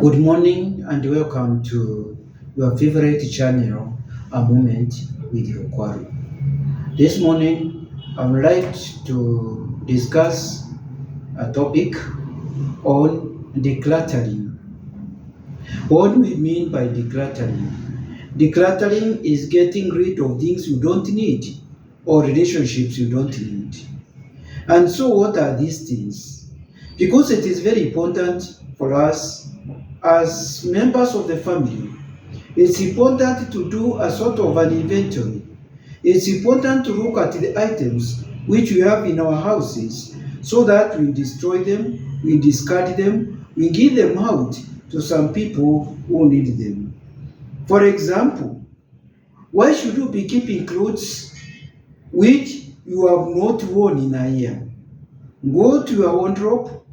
Good morning and welcome to your favorite channel, A Moment with Okwaru. This morning, I would like to discuss a topic on decluttering. What do we mean by decluttering? Decluttering is getting rid of things you don't need or relationships you don't need. And so, what are these things? Because it is very important for us as members of the family. It's important to do a sort of an inventory. It's important to look at the items which we have in our houses so that we destroy them, we discard them, we give them out to some people who need them. For example, why should you be keeping clothes which you have not worn in a year? Go to your wardrobe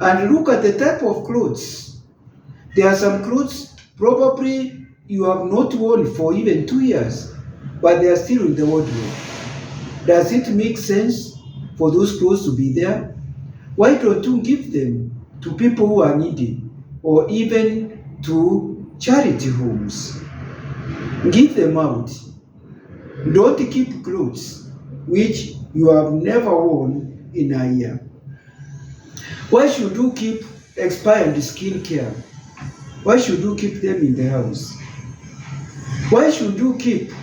and look at the type of clothes. There are some clothes probably you have not worn for even 2 years, but they are still in the wardrobe. Does it make sense for those clothes to be there? Why don't you give them to people who are needy or even to charity homes? Give them out. Don't keep clothes which you have never worn in a year. Why should you keep expired skin care? Why should you keep them in the house? Why should you keep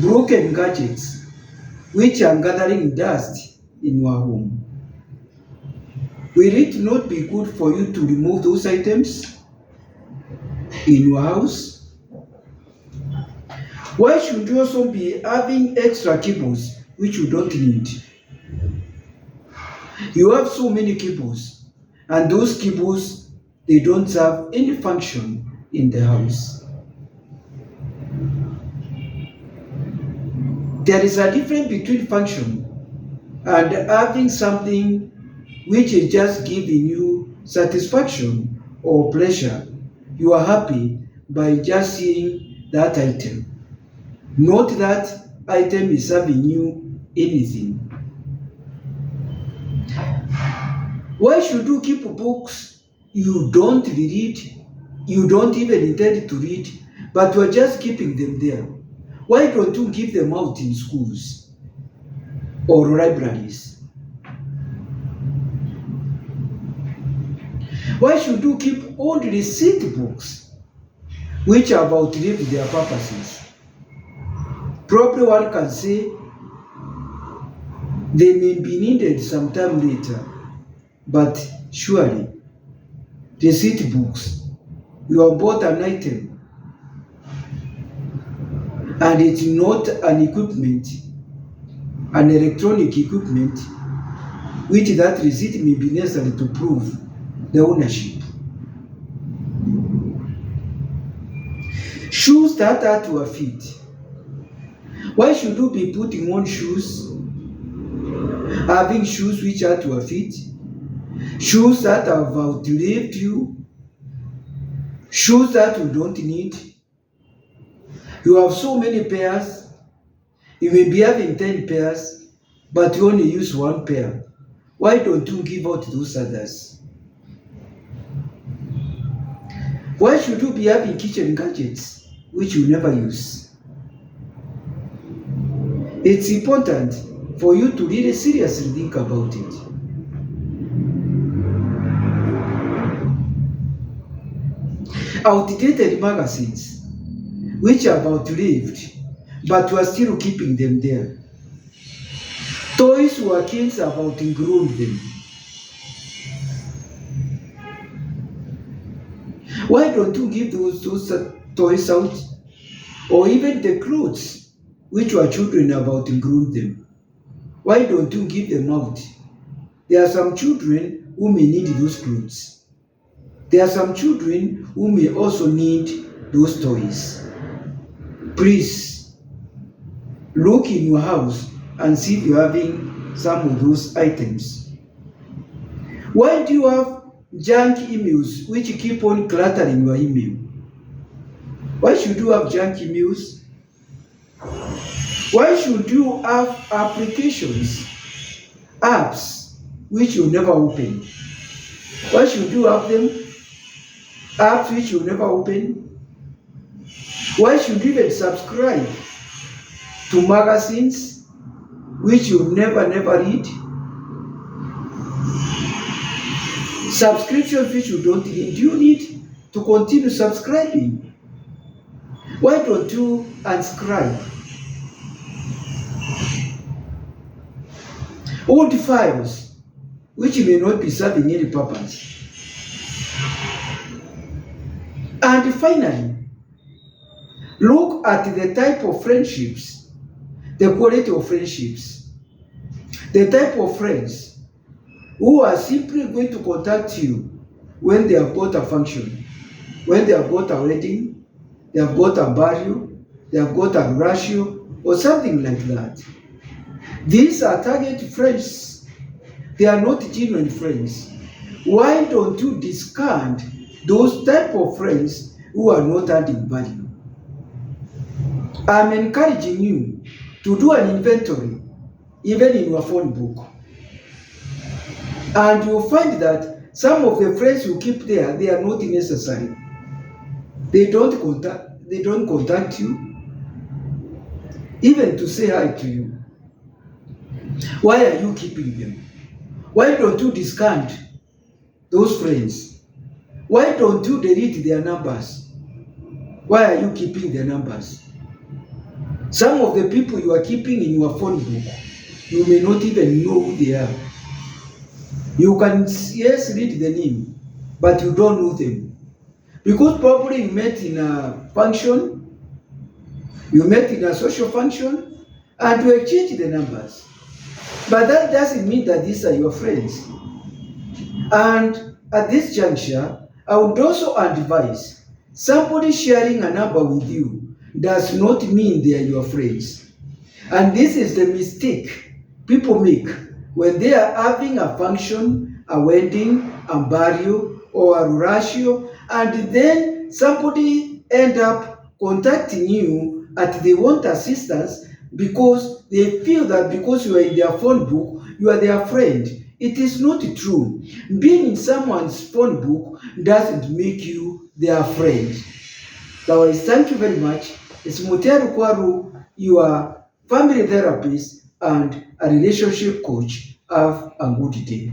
broken gadgets which are gathering dust in your home? Will it not be good for you to remove those items in your house? Why should you also be having extra cables which you don't need? You have so many cables, and those cables, they don't have any function in the house. There is a difference between function and having something which is just giving you satisfaction or pleasure. You are happy by just seeing that item, not that item is serving you anything. Why should you keep books you don't read, you don't even intend to read, but you are just keeping them there? Why don't you give them out in schools or libraries? Why should you keep old receipt books which have outlived their purposes? Probably one can say they may be needed sometime later, but surely receipt books, you have bought an item and it's not an equipment, an electronic equipment, which that receipt may be necessary to prove the ownership. Shoes that are to your feet. Why should you be putting on shoes, having shoes which are to your feet, shoes that have outlived you, shoes that you don't need? You have so many pairs. You may be having 10 pairs, but you only use one pair. Why don't you give out those others? Why should you be having kitchen gadgets which you never use? It's important for you to really seriously think about it. Outdated magazines which have outlived, but you are still keeping them there. Toys where kids have outgrown them. Why don't you give those toys out? Or even the clothes which your children have outgrown them. Why don't you give them out? There are some children who may need those clothes. There are some children who may also need those toys. Please look in your house and see if you're having some of those items. Why do you have junk emails which keep on cluttering your email? Why should you have junk emails? Why should you have applications, apps which you never open? Why should you have them? apps which you never open? Why should you even subscribe to magazines which you never read? Subscriptions which you don't need. Do you need to continue subscribing? Why don't you unsubscribe? Old files which may not be serving any purpose. And finally, look at the type of friendships, the quality of friendships, the type of friends who are simply going to contact you when they have got a function, when they have got a wedding, they have got a burial, they have got a ratio, or something like that. These are target friends. They are not genuine friends. Why don't you discard those type of friends who are not adding value? I'm encouraging you to do an inventory, even in your phone book. And you'll find that some of the friends you keep there, they are not necessary. They don't contact you, even to say hi to you. Why are you keeping them? Why don't you discard those friends? Why don't you delete their numbers? Why are you keeping their numbers? Some of the people you are keeping in your phone book, you may not even know who they are. You can, yes, read the name, but you don't know them. Because probably you met in a function, you met in a social function, and you exchanged the numbers. But that doesn't mean that these are your friends. And at this juncture, I would also advise somebody sharing a number with you does not mean they are your friends. And this is the mistake people make when they are having a function, a wedding, a burial, or a ratio, and then somebody end up contacting you and they want assistance because they feel that because you are in their phone book, you are their friend. It is not true. Being in someone's phone book doesn't make you their friend. Otherwise, thank you very much. It's Muteru Kwaru, your family therapist and a relationship coach. Have a good day.